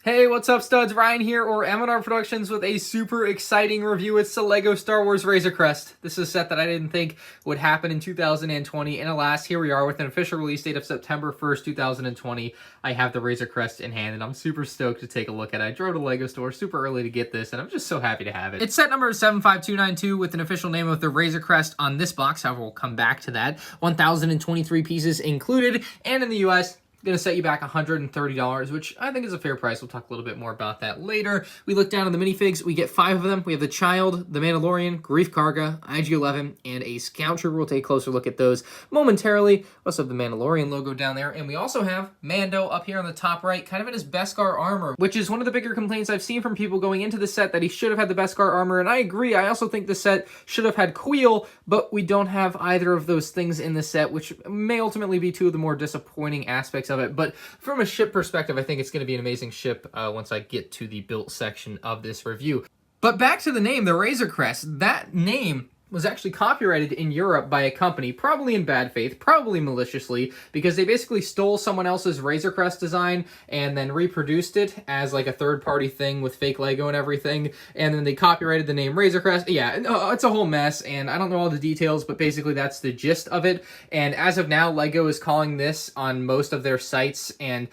Hey, what's up, studs? Ryan here, or MandRproductions, with a super exciting review. It's the LEGO Star Wars Razor Crest. This is a set that I didn't think would happen in 2020, and alas, here we are with an official release date of September 1st, 2020. I have the Razor Crest in hand, and I'm super stoked to take a look at it. I drove to the LEGO store super early to get this, and I'm just so happy to have it. It's set number 75292 with an official name of the Razor Crest on this box. However, we'll come back to that. 1,023 pieces included, and in the US, going to set you back $130, which I think is a fair price. We'll talk a little bit more about that later. We look down at the minifigs. We get 5 of them. We have the Child, the Mandalorian, Greef Karga, IG-11, and a Scout Trooper. We'll take a closer look at those momentarily. We also have the Mandalorian logo down there, and we also have Mando up here on the top right, kind of in his Beskar armor, which is one of the bigger complaints I've seen from people going into the set, that he should have had the Beskar armor, and I agree. I also think the set should have had Kuiil, but we don't have either of those things in the set, which may ultimately be two of the more disappointing aspects of it. But from a ship perspective, I think it's going to be an amazing ship once I get to the built section of this review. But back to the name, the Razor Crest. That name was actually copyrighted in Europe by a company, probably in bad faith, probably maliciously, because they basically stole someone else's Razor Crest design and then reproduced it as like a third-party thing with fake Lego and everything, and then they copyrighted the name Razor Crest. Yeah, it's a whole mess, and I don't know all the details, but basically that's the gist of it. And as of now, Lego is calling this on most of their sites, and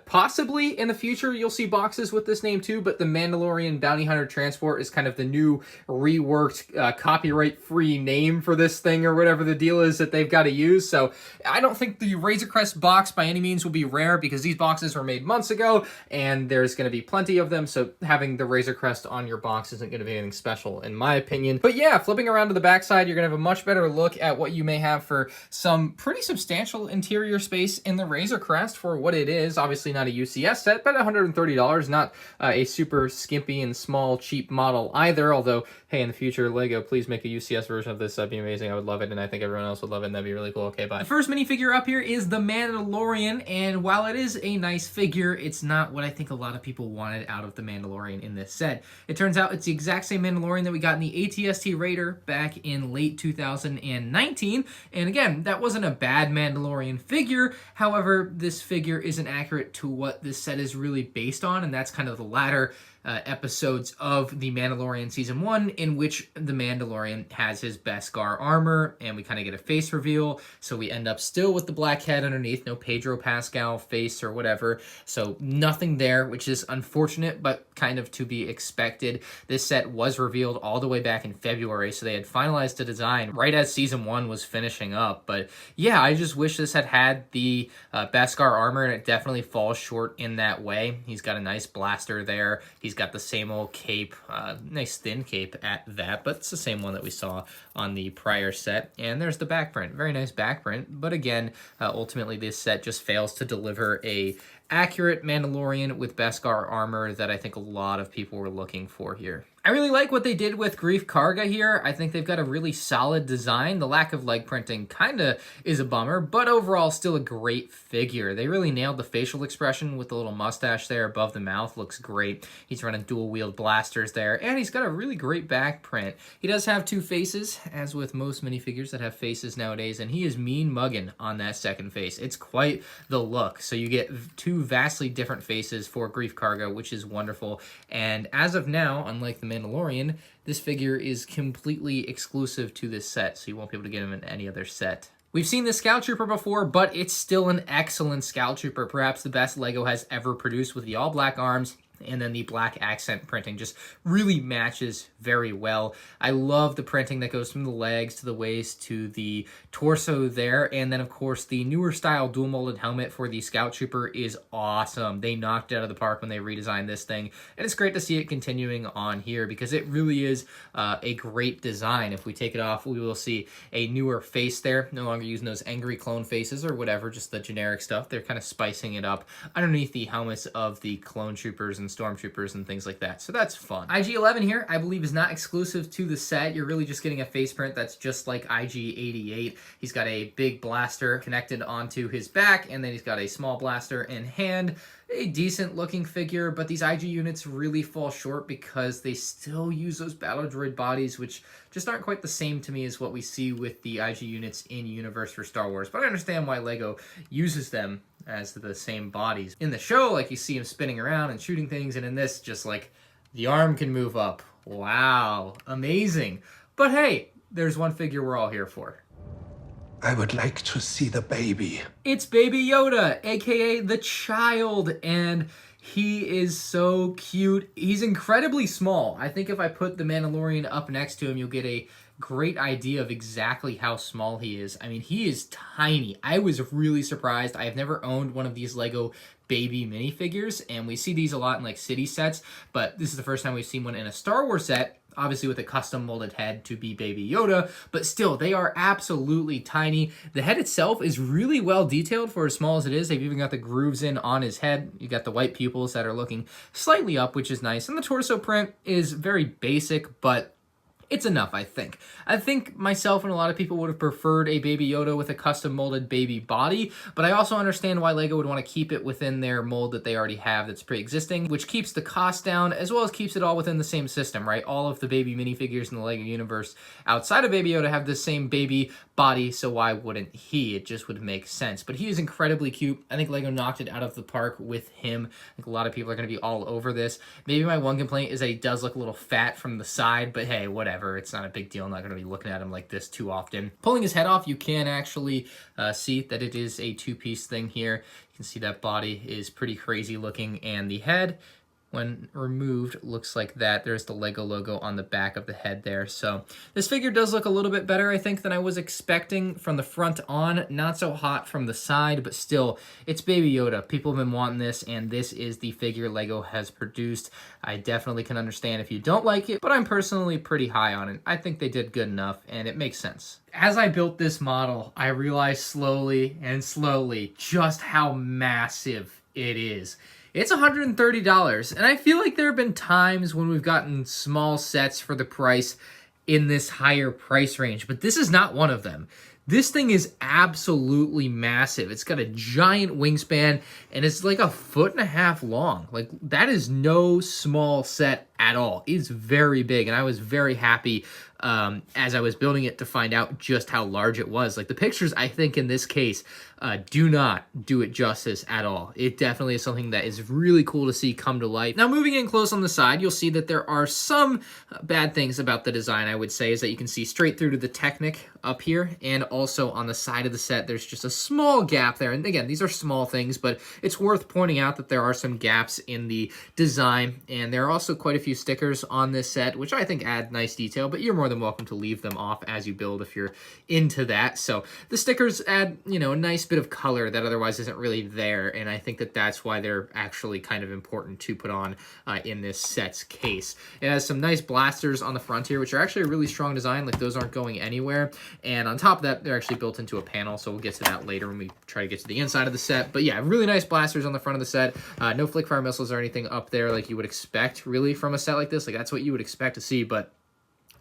possibly in the future you'll see boxes with this name too, but the Mandalorian Bounty Hunter Transport is kind of the new reworked copyright-free name for this thing, or whatever the deal is that they've got to use. So I don't think the Razor Crest box by any means will be rare, because these boxes were made months ago and there's going to be plenty of them, so having the Razor Crest on your box isn't going to be anything special in my opinion. But yeah, flipping around to the backside, you're going to have a much better look at what you may have for some pretty substantial interior space in the Razor Crest for what it is. Obviously not a UCS set, but $130, not a super skimpy and small cheap model either, although hey, in the future, Lego, please make a UCS version of this. That'd be amazing. I would love it, and I think everyone else would love it, and that'd be really cool. Okay, bye. The first minifigure up here is the Mandalorian, and while it is a nice figure, it's not what I think a lot of people wanted out of the Mandalorian in this set. It turns out it's the exact same Mandalorian that we got in the ATST Raider back in late 2019, and again, that wasn't a bad Mandalorian figure. However, this figure isn't accurate to what this set is really based on, and that's kind of the latter episodes of the Mandalorian Season 1, in which the Mandalorian has his Beskar armor, and we kind of get a face reveal, so we end up still with the black head underneath, no Pedro Pascal face or whatever, so nothing there, which is unfortunate, but kind of to be expected. This set was revealed all the way back in February, so they had finalized the design right as Season 1 was finishing up, but yeah, I just wish this had had the Beskar armor, and it definitely falls short in that way. He's got a nice blaster there. He's got the same old cape, nice thin cape at that, but it's the same one that we saw on the prior set. And there's the back print, very nice back print. But again, ultimately this set just fails to deliver a accurate Mandalorian with Beskar armor that I think a lot of people were looking for here. I really like what they did with Greef Karga here. I think they've got a really solid design. The lack of leg printing kind of is a bummer, but overall still a great figure. They really nailed the facial expression with the little mustache there above the mouth. Looks great. He's running dual-wield blasters there, and he's got a really great back print. He does have 2 faces, as with most minifigures that have faces nowadays, and he is mean mugging on that second face. It's quite the look. So you get 2 vastly different faces for Greef Karga, which is wonderful. And as of now, unlike the Mandalorian, this figure is completely exclusive to this set, so you won't be able to get him in any other set. We've seen the Scout Trooper before, but it's still an excellent Scout Trooper, perhaps the best Lego has ever produced, with the all-black arms, and then the black accent printing just really matches very well. I love the printing that goes from the legs to the waist to the torso there, and then of course the newer style dual molded helmet for the Scout Trooper is awesome. They knocked it out of the park when they redesigned this thing, and it's great to see it continuing on here, because it really is a great design. If we take it off, we will see a newer face there, no longer using those angry clone faces or whatever, just the generic stuff. They're kind of spicing it up underneath the helmets of the clone troopers and stormtroopers and things like that, so that's fun. IG-11 here, I believe, is not exclusive to the set. You're really just getting a face print that's just like IG-88. He's got a big blaster connected onto his back, and then he's got a small blaster in hand. a decent looking figure, but these IG units really fall short because they still use those battle droid bodies, which just aren't quite the same to me as what we see with the IG units in universe for Star Wars. But I understand why LEGO uses them as the same bodies. In the show, like, you see him spinning around and shooting things, and in this, just like the arm can move up. Wow, amazing. But hey, there's one figure we're all here for. I would like to see the baby. It's Baby Yoda, aka the child, and he is so cute. He's incredibly small. I think if I put the Mandalorian up next to him, you'll get a great idea of exactly how small he is. I mean, he is tiny. I was really surprised. I have never owned one of these LEGO baby minifigures, and we see these a lot in like city sets, but this is the first time we've seen one in a Star Wars set, obviously with a custom molded head to be Baby Yoda, but still, they are absolutely tiny. The head itself is really well detailed for as small as it is. They've even got the grooves in on his head. You got the white pupils that are looking slightly up, which is nice, and the torso print is very basic, but it's enough, I think. I think myself and a lot of people would have preferred a Baby Yoda with a custom molded baby body, but I also understand why LEGO would want to keep it within their mold that they already have that's pre-existing, which keeps the cost down, as well as keeps it all within the same system, right? All of the baby minifigures in the LEGO universe outside of Baby Yoda have the same baby body, so why wouldn't he? It just would make sense. But he is incredibly cute. I think LEGO knocked it out of the park with him. I think a lot of people are going to be all over this. Maybe my one complaint is that he does look a little fat from the side, but hey, whatever. It's not a big deal. I'm not going to be looking at him like this too often. Pulling his head off, you can actually see that it is a two-piece thing here. You can see that body is pretty crazy looking, and the head, when removed, looks like that. There's the LEGO logo on the back of the head there. So this figure does look a little bit better, I think, than I was expecting from the front on. Not so hot from the side, but still, it's Baby Yoda. People have been wanting this, and this is the figure LEGO has produced. I definitely can understand if you don't like it, but I'm personally pretty high on it. I think they did good enough, and it makes sense. As I built this model, I realized slowly and slowly just how massive it is. It's $130, and I feel like there have been times when we've gotten small sets for the price in this higher price range, but this is not one of them. This thing is absolutely massive. It's got a giant wingspan, and it's like 1.5 feet long. Like, that is no small set at all. It's very big, and I was very happy as I was building it to find out just how large it was. Like, the pictures, I think, in this case, do not do it justice at all. It definitely is something that is really cool to see come to life. Now, moving in close on the side, you'll see that there are some bad things about the design, I would say, is that you can see straight through to the Technic up here, and also on the side of the set, there's just a small gap there. And again, these are small things, but it's worth pointing out that there are some gaps in the design, and there are also quite a few stickers on this set, which I think add nice detail, but you're more than welcome to leave them off as you build if you're into that. So the stickers add, you know, a nice bit of color that otherwise isn't really there, and I think that that's why they're actually kind of important to put on in this set's case. It has some nice blasters on the front here, which are actually a really strong design. Like, those aren't going anywhere, and on top of that, they're actually built into a panel, so we'll get to that later when we try to get to the inside of the set. But yeah, really nice blasters on the front of the set. No flick fire missiles or anything up there like you would expect really from a set like this. Like, that's what you would expect to see, but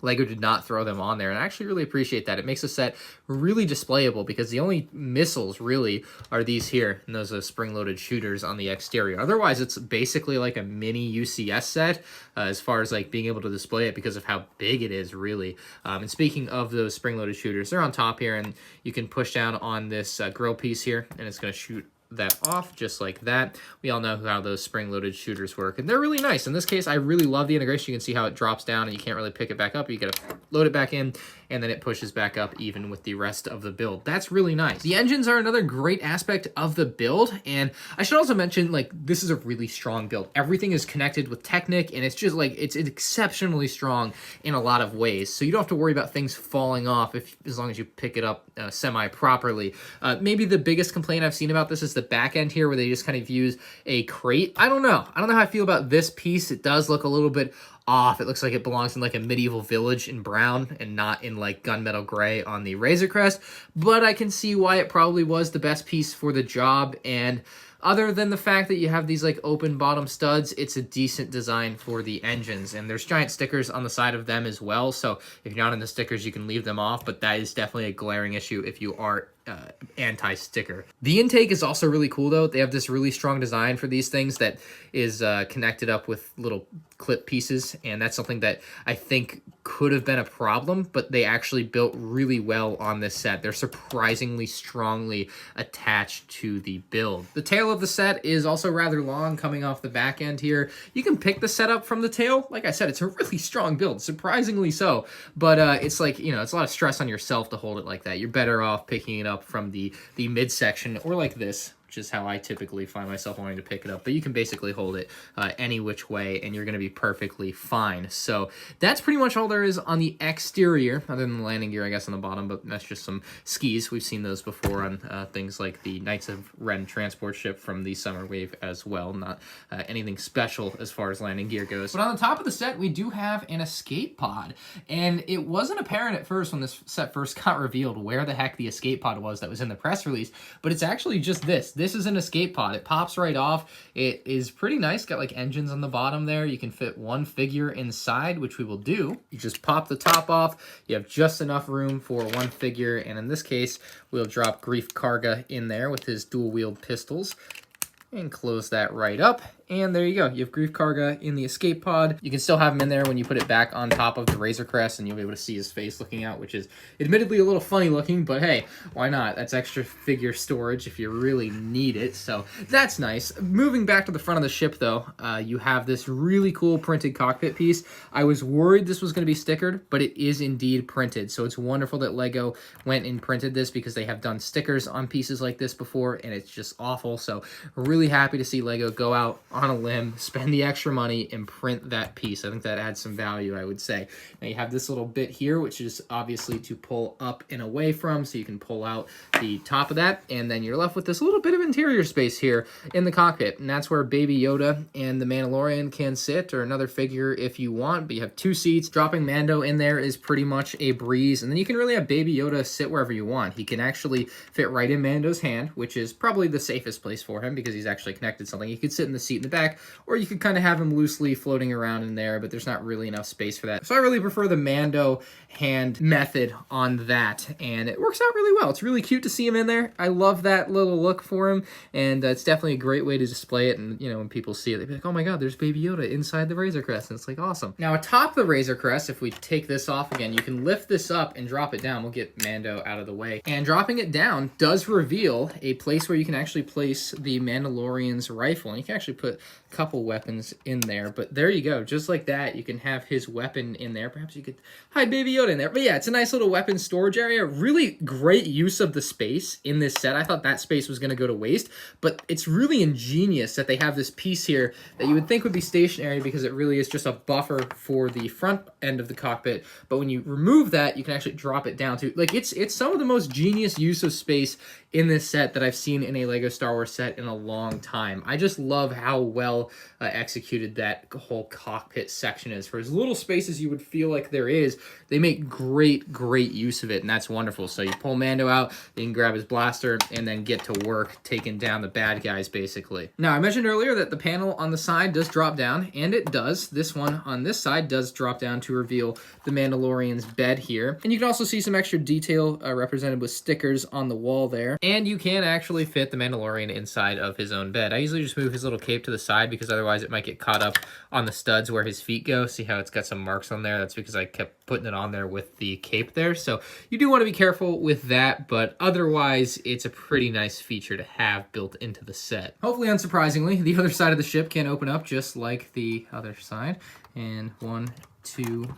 LEGO did not throw them on there, and I actually really appreciate that. It makes the set really displayable because the only missiles really are these here, and those are spring-loaded shooters on the exterior. Otherwise, it's basically like a mini UCS set as far as like being able to display it because of how big it is, really. And speaking of those spring-loaded shooters, they're on top here, and you can push down on this grill piece here, and it's going to shoot that off just like that. We all know how those spring-loaded shooters work, and they're really nice. In this case, I really love the integration. You can see how it drops down, and you can't really pick it back up. You gotta load it back in, and then it pushes back up even with the rest of the build. That's really nice. The engines are another great aspect of the build, and I should also mention, like, this is a really strong build. Everything is connected with Technic, and it's just like, it's exceptionally strong in a lot of ways, so you don't have to worry about things falling off as long as you pick it up semi-properly. Maybe the biggest complaint I've seen about this is the back end here, where they just kind of use a crate. I don't know how I feel about this piece. It does look a little bit off. It looks like it belongs in like a medieval village in brown and not in like gunmetal gray on the Razor Crest, but I can see why it probably was the best piece for the job. And other than the fact that you have these like open bottom studs, it's a decent design for the engines, and there's giant stickers on the side of them as well. So if you're not into stickers, you can leave them off, but that is definitely a glaring issue if you are anti-sticker. The intake is also really cool though. They have this really strong design for these things that is connected up with little clip pieces, and that's something that I think could have been a problem, but they actually built really well on this set. They're surprisingly strongly attached to the build. The tail of the set is also rather long coming off the back end here. You can pick the setup from the tail. Like I said, it's a really strong build, surprisingly so, but it's like, you know, it's a lot of stress on yourself to hold it like that. You're better off picking it up from the midsection or like this, which is how I typically find myself wanting to pick it up. But you can basically hold it any which way, and you're going to be perfectly fine. So that's pretty much all there is on the exterior, other than the landing gear, I guess, on the bottom. But that's just some skis. We've seen those before on things like the Knights of Ren transport ship from the Summer Wave as well. Not anything special as far as landing gear goes. But on the top of the set, we do have an escape pod. And it wasn't apparent at first when this set first got revealed where the heck the escape pod was that was in the press release. But it's actually just this. This is an escape pod. It pops right off. It is pretty nice. Got like engines on the bottom there. You can fit one figure inside, which we will do. You just pop the top off. You have just enough room for one figure. And in this case, we'll drop Greef Karga in there with his dual-wheeled pistols and close that right up. And there you go. You have Greef Karga in the escape pod. You can still have him in there when you put it back on top of the Razor Crest, and you'll be able to see his face looking out, which is admittedly a little funny looking, but hey, why not? That's extra figure storage if you really need it, so that's nice. Moving back to the front of the ship, though, you have this really cool printed cockpit piece. I was worried this was going to be stickered, but it is indeed printed, so it's wonderful that LEGO went and printed this because they have done stickers on pieces like this before, and it's just awful, so really happy to see LEGO go out on a limb, spend the extra money, and print that piece. I think that adds some value, I would say. Now you have this little bit here, which is obviously to pull up and away from, so you can pull out the top of that, and then you're left with this little bit of interior space here in the cockpit, and that's where Baby Yoda and the Mandalorian can sit, or another figure if you want, but you have two seats. Dropping Mando in there is pretty much a breeze, and then you can really have Baby Yoda sit wherever you want. He can actually fit right in Mando's hand, which is probably the safest place for him because he's actually connected to something. He could sit in the seat in the back, or you could kind of have him loosely floating around in there, but there's not really enough space for that. So I really prefer the Mando hand method on that, and it works out really well. It's really cute to see him in there. I love that little look for him, and it's definitely a great way to display it, and you know, when people see it, they'd be like, oh my god, there's Baby Yoda inside the Razor Crest, and it's like awesome. Now atop the Razor Crest, if we take this off again, you can lift this up and drop it down. We'll get Mando out of the way, and dropping it down does reveal a place where you can actually place the Mandalorian's rifle, and you can actually put a couple weapons in there, but there you go. Just like that, you can have his weapon in there. Perhaps you could hide Baby Yoda in there, but yeah, it's a nice little weapon storage area. Really great use of the space in this set. I thought that space was going to go to waste, but it's really ingenious that they have this piece here that you would think would be stationary because it really is just a buffer for the front end of the cockpit, but when you remove that, you can actually drop it down to, like, it's some of the most genius use of space in this set that I've seen in a LEGO Star Wars set in a long time. I just love how well executed that whole cockpit section is. For as little space as you would feel like there is, they make great use of it, and that's wonderful. So you pull Mando out, you can grab his blaster, and then get to work taking down the bad guys, basically. Now, I mentioned earlier that the panel on the side does drop down, and it does. This one on this side does drop down to reveal the Mandalorian's bed here. And you can also see some extra detail represented with stickers on the wall there. And you can actually fit the Mandalorian inside of his own bed. I usually just move his little cape to the side because otherwise it might get caught up on the studs where his feet go. See how it's got some marks on there? That's because I kept putting it on there with the cape there. So you do want to be careful with that, but otherwise it's a pretty nice feature to have built into the set. Hopefully, unsurprisingly, the other side of the ship can open up just like the other side. And 1, 2,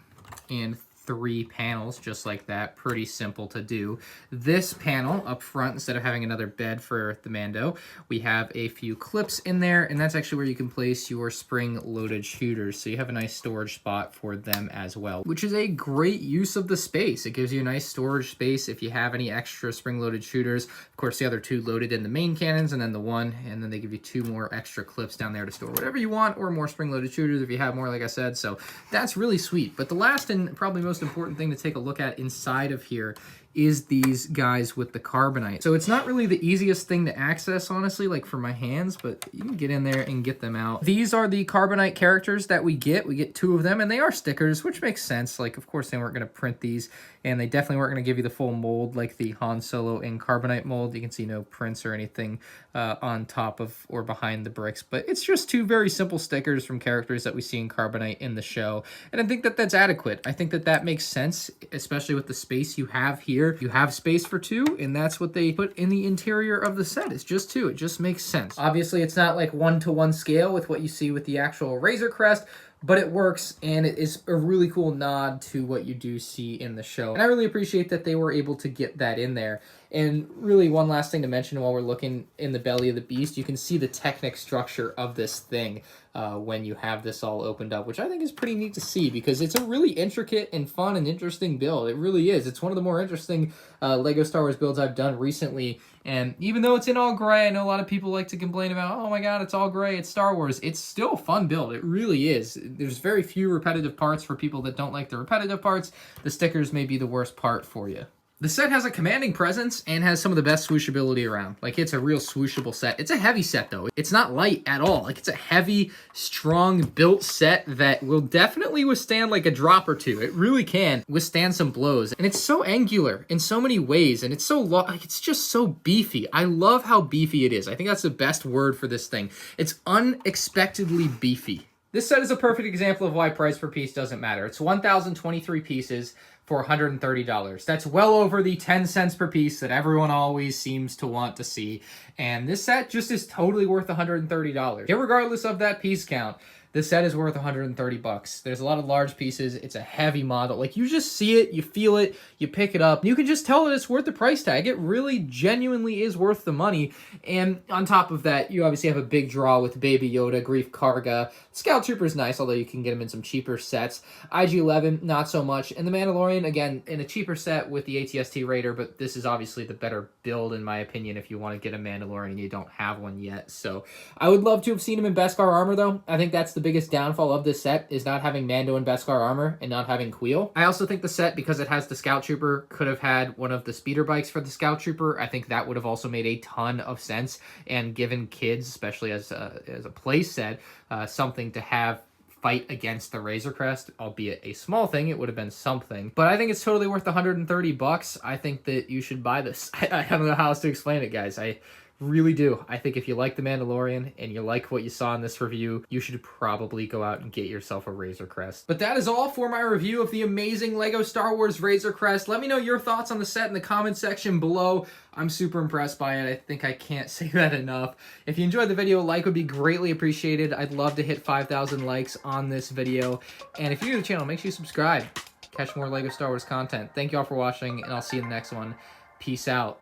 and 3 panels just like that. Pretty simple to do. This panel up front, instead of having another bed for the Mando, we have a few clips in there, and that's actually where you can place your spring-loaded shooters, so you have a nice storage spot for them as well, which is a great use of the space. It gives you a nice storage space if you have any extra spring-loaded shooters. Of course, the other 2 loaded in the main cannons, and then the 1, and then they give you 2 more extra clips down there to store whatever you want, or more spring-loaded shooters if you have more, like I said, so that's really sweet. But the last and probably most important thing to take a look at inside of here is these guys with the carbonite. So it's not really the easiest thing to access, honestly, like for my hands, but you can get in there and get them out. These are the carbonite characters that we get. We get 2 of them, and they are stickers, which makes sense. Like, of course, they weren't going to print these, and they definitely weren't going to give you the full mold like the Han Solo in carbonite mold. You can see no prints or anything on top of or behind the bricks, but it's just 2 very simple stickers from characters that we see in carbonite in the show, and I think that that's adequate. I think that that makes sense, especially with the space you have here. You have space for 2, and that's what they put in the interior of the set. It's just 2. It just makes sense. Obviously, it's not like 1-to-1 scale with what you see with the actual Razor Crest, but it works, and it is a really cool nod to what you do see in the show. And I really appreciate that they were able to get that in there. And really, one last thing to mention while we're looking in the belly of the beast, you can see the Technic structure of this thing when you have this all opened up, which I think is pretty neat to see because it's a really intricate and fun and interesting build. It really is. It's one of the more interesting LEGO Star Wars builds I've done recently. And even though it's in all gray, I know a lot of people like to complain about, oh my god, it's all gray, it's Star Wars. It's still a fun build. It really is. There's very few repetitive parts for people that don't like the repetitive parts. The stickers may be the worst part for you. The set has a commanding presence and has some of the best swooshability around. Like, it's a real swooshable set. It's a heavy set, though. It's not light at all. Like, it's a heavy, strong, built set that will definitely withstand, like, a drop or 2. It really can withstand some blows. And it's so angular in so many ways, and it's so like, it's just so beefy. I love how beefy it is. I think that's the best word for this thing. It's unexpectedly beefy. This set is a perfect example of why price per piece doesn't matter. It's 1,023 pieces for $130. That's well over the 10 cents per piece that everyone always seems to want to see. And this set just is totally worth $130. Irregardless of that piece count, this set is worth 130 bucks. There's a lot of large pieces. It's a heavy model. Like, you just see it, you feel it, you pick it up. You can just tell that it's worth the price tag. It really genuinely is worth the money. And on top of that, you obviously have a big draw with Baby Yoda, Greef Karga. Scout Trooper's nice, although you can get him in some cheaper sets. IG-11, not so much. And the Mandalorian, again, in a cheaper set with the AT-ST Raider, but this is obviously the better build, in my opinion, if you want to get a Mandalorian and you don't have one yet. So I would love to have seen him in Beskar armor, though. I think that's the biggest downfall of this set, is not having Mando and Beskar armor and not having Kuiil. I also think the set, because it has the Scout Trooper, could have had one of the speeder bikes for the Scout Trooper. I think that would have also made a ton of sense and given kids, especially as a play set, something to have fight against the Razor Crest, albeit a small thing. It would have been something. But I think it's totally worth 130 bucks. I think that you should buy this. I don't know how else to explain it, guys. I really do. I think if you like The Mandalorian and you like what you saw in this review, you should probably go out and get yourself a Razor Crest. But that is all for my review of the amazing LEGO Star Wars Razor Crest. Let me know your thoughts on the set in the comment section below. I'm super impressed by it. I think I can't say that enough. If you enjoyed the video, a like would be greatly appreciated. I'd love to hit 5,000 likes on this video. And if you're new to the channel, make sure you subscribe. Catch more LEGO Star Wars content. Thank you all for watching, and I'll see you in the next one. Peace out.